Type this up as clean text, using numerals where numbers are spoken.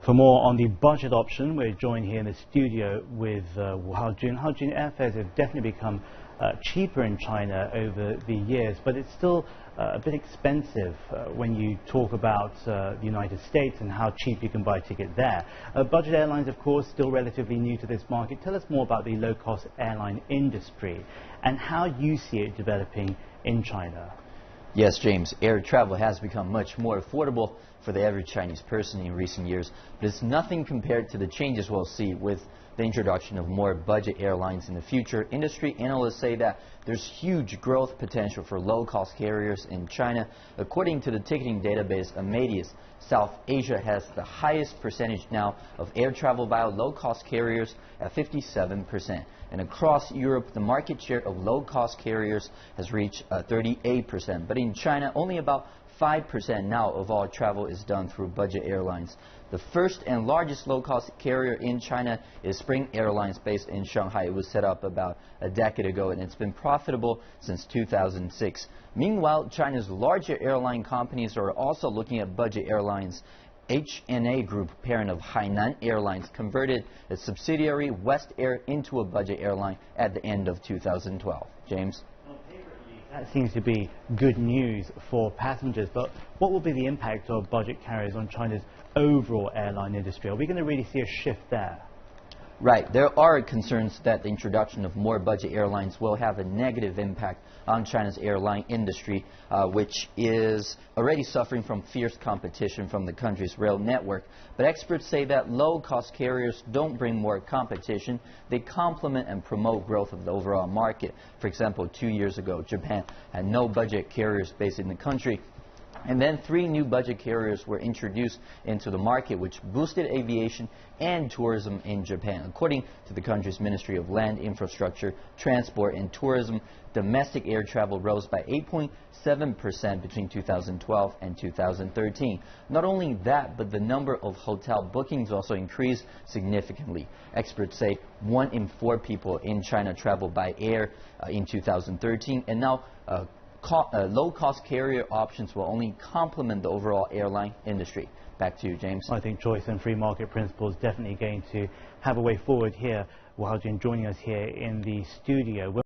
For more on the budget option, we're joined here in the studio with Haojun. Haojun, airfares have definitely become cheaper in China over the years, but it's still a bit expensive when you talk about the United States and how cheap you can buy a ticket there. Budget airlines, of course, still relatively new to this market. Tell us more about the low-cost airline industry and how you see it developing in China. Yes, James, air travel has become much more affordable for the average Chinese person in recent years, but it's nothing compared to the changes we'll see with the introduction of more budget airlines in the future. Industry analysts say that there's huge growth potential for low-cost carriers in China. According to the ticketing database Amadeus, South Asia has the highest percentage now of air travel via low-cost carriers at 57%. And across Europe, the market share of low-cost carriers has reached 38%. But in China, only about 5% now of all travel is done through budget airlines. The first and largest low-cost carrier in China is Spring Airlines, based in Shanghai. It was set up about a decade ago, and it's been profitable since 2006. Meanwhile, China's larger airline companies are also looking at budget airlines. HNA Group, parent of Hainan Airlines, converted its subsidiary West Air into a budget airline at the end of 2012. James? That seems to be good news for passengers, but what will be the impact of budget carriers on China's overall airline industry? Are we going to really see a shift there? Right. There are concerns that the introduction of more budget airlines will have a negative impact on China's airline industry, which is already suffering from fierce competition from the country's rail network. But experts say that low-cost carriers don't bring more competition. They complement and promote growth of the overall market. For example, 2 years ago, Japan had no budget carriers based in the country. And then 3 new budget carriers were introduced into the market, which boosted aviation and tourism in Japan. According to the country's Ministry of Land, Infrastructure, Transport and Tourism, domestic air travel rose by 8.7% between 2012 and 2013. Not only that, but the number of hotel bookings also increased significantly. Experts say 1 in 4 people in China traveled by air in 2013, and now low-cost carrier options will only complement the overall airline industry. Back to you, James. I think choice and free market principles definitely going to have a way forward here. Haojun joining us here in the studio.